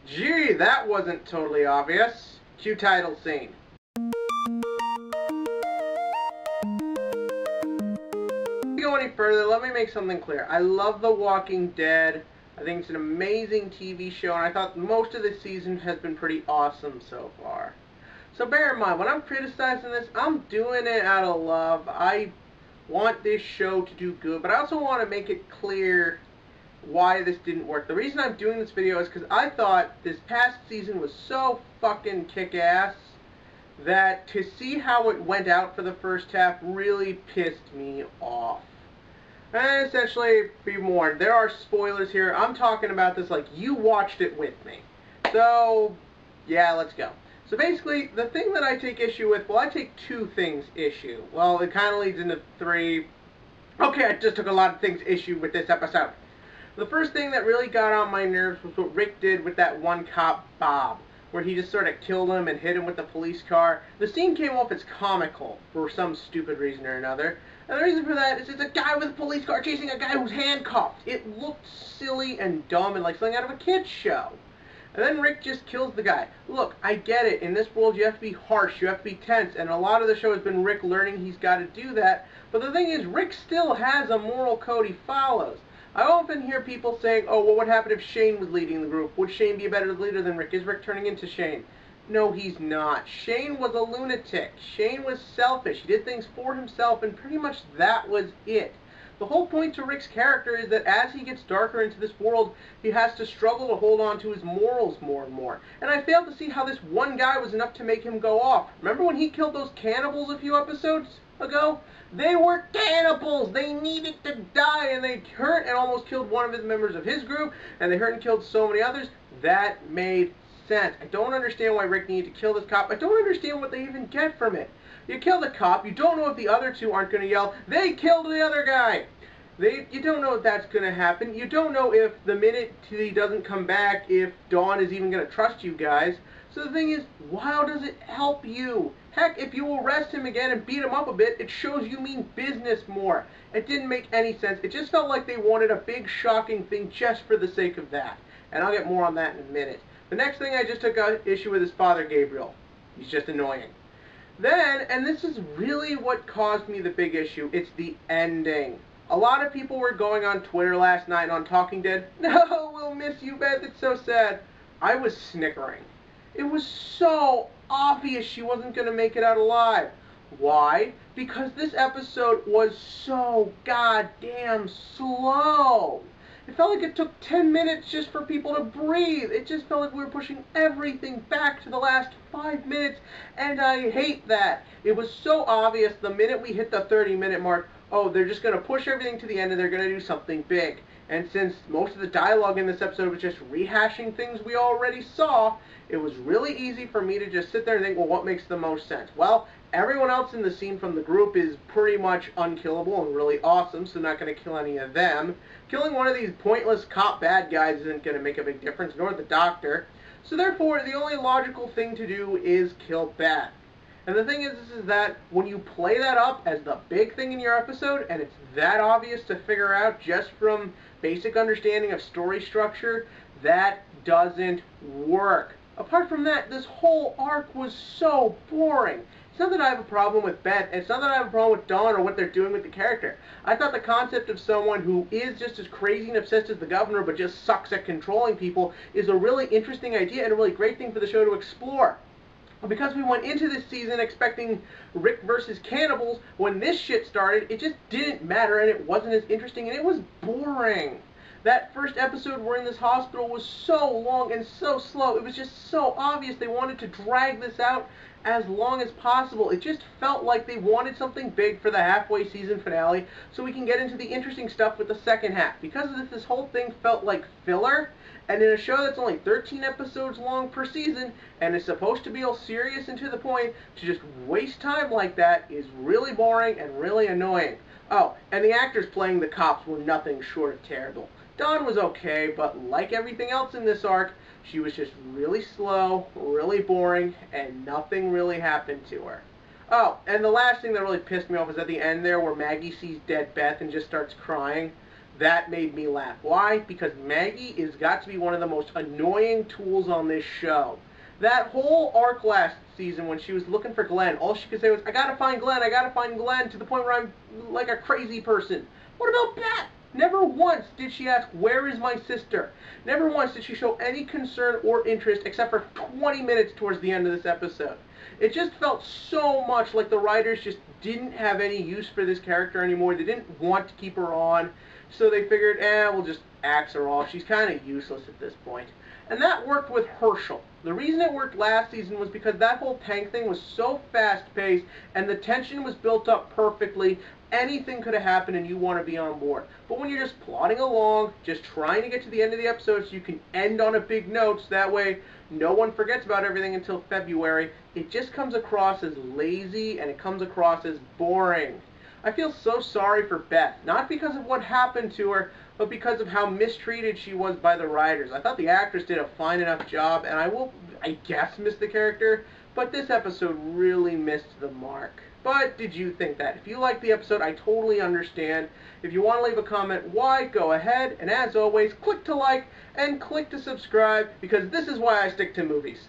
Gee, that wasn't totally obvious. Cue title scene. Before we go any further, let me make something clear. I love The Walking Dead. I think it's an amazing TV show, and I thought most of the season has been pretty awesome so far. So bear in mind, when I'm criticizing this, I'm doing it out of love. I want this show to do good, but I also want to make it clear why this didn't work. The reason I'm doing this video is because I thought this past season was so fucking kick-ass that to see how it went out for the first half really pissed me off. And essentially, be warned, there are spoilers here. I'm talking about this like you watched it with me. So, yeah, let's go. So basically, the thing that I take issue with, well, I take two things issue. Well, it kind of leads into three. Okay, I just took a lot of things issue with this episode. The first thing that really got on my nerves was what Rick did with that one cop, Bob, where he just sort of killed him and hit him with the police car. The scene came off as comical for some stupid reason or another. And the reason for that is it's a guy with a police car chasing a guy who's handcuffed. It looked silly and dumb and like something out of a kid's show. And then Rick just kills the guy. Look, I get it. In this world, you have to be harsh. You have to be tense. And a lot of the show has been Rick learning he's got to do that. But the thing is, Rick still has a moral code he follows. I often hear people saying, oh, well, what happened if Shane was leading the group? Would Shane be a better leader than Rick? Is Rick turning into Shane? No, he's not. Shane was a lunatic. Shane was selfish. He did things for himself, and pretty much that was it. The whole point to Rick's character is that as he gets darker into this world, he has to struggle to hold on to his morals more and more. And I failed to see how this one guy was enough to make him go off. Remember when he killed those cannibals a few episodes ago? They were cannibals! They needed to die, and they hurt and almost killed one of his members of his group, and they hurt and killed so many others. That made sense. I don't understand why Rick needed to kill this cop. I don't understand what they even get from it. You kill the cop, you don't know if the other two aren't going to yell, they killed the other guy! You don't know if that's going to happen. You don't know if the minute he doesn't come back, if Dawn is even going to trust you guys. So the thing is, how does it help you? Heck, if you arrest him again and beat him up a bit, it shows you mean business more. It didn't make any sense. It just felt like they wanted a big shocking thing just for the sake of that. And I'll get more on that in a minute. The next thing I just took issue with is Father Gabriel. He's just annoying. Then, and this is really what caused me the big issue, it's the ending. A lot of people were going on Twitter last night and on Talking Dead, no, we'll miss you, Beth, it's so sad. I was snickering. It was so obvious she wasn't going to make it out alive. Why? Because this episode was so goddamn slow. It felt like it took 10 minutes just for people to breathe. It just felt like we were pushing everything back to the last 5 minutes, and I hate that. It was so obvious the minute we hit the 30-minute mark, oh, they're just going to push everything to the end and they're going to do something big. And since most of the dialogue in this episode was just rehashing things we already saw, it was really easy for me to just sit there and think, well, what makes the most sense? Well, everyone else in the scene from the group is pretty much unkillable and really awesome, so not going to kill any of them. Killing one of these pointless cop bad guys isn't going to make a big difference, nor the doctor. So therefore, the only logical thing to do is kill Beth. And the thing is that when you play that up as the big thing in your episode, and it's that obvious to figure out just from basic understanding of story structure, that doesn't work. Apart from that, this whole arc was so boring. It's not that I have a problem with Beth, and it's not that I have a problem with Dawn or what they're doing with the character. I thought the concept of someone who is just as crazy and obsessed as the governor but just sucks at controlling people is a really interesting idea and a really great thing for the show to explore. Because we went into this season expecting Rick versus cannibals, when this shit started, it just didn't matter and it wasn't as interesting and it was boring. That first episode we're in this hospital was so long and so slow. It was just so obvious they wanted to drag this out as long as possible. It just felt like they wanted something big for the halfway season finale so we can get into the interesting stuff with the second half. Because of this whole thing felt like filler. And in a show that's only 13 episodes long per season and is supposed to be all serious and to the point, to just waste time like that is really boring and really annoying. Oh, and the actors playing the cops were nothing short of terrible. Dawn was okay, but like everything else in this arc, she was just really slow, really boring, and nothing really happened to her. Oh, and the last thing that really pissed me off is at the end there where Maggie sees dead Beth and just starts crying. That made me laugh. Why? Because Maggie is got to be one of the most annoying tools on this show. That whole arc last season when she was looking for Glenn, all she could say was, I gotta find Glenn, I gotta find Glenn, to the point where I'm like a crazy person. What about Beth? Never once did she ask, where is my sister? Never once did she show any concern or interest except for 20 minutes towards the end of this episode. It just felt so much like the writers just didn't have any use for this character anymore. They didn't want to keep her on. So they figured, we'll just axe her off. She's kind of useless at this point. And that worked with Herschel. The reason it worked last season was because that whole tank thing was so fast-paced and the tension was built up perfectly. Anything could have happened and you want to be on board. But when you're just plodding along, just trying to get to the end of the episode so you can end on a big note, so that way no one forgets about everything until February, it just comes across as lazy and it comes across as boring. I feel so sorry for Beth, not because of what happened to her, but because of how mistreated she was by the writers. I thought the actress did a fine enough job, and I guess, miss the character, but this episode really missed the mark. But did you think that? If you liked the episode, I totally understand. If you want to leave a comment, why, go ahead, and as always, click to like and click to subscribe, because this is why I stick to movies.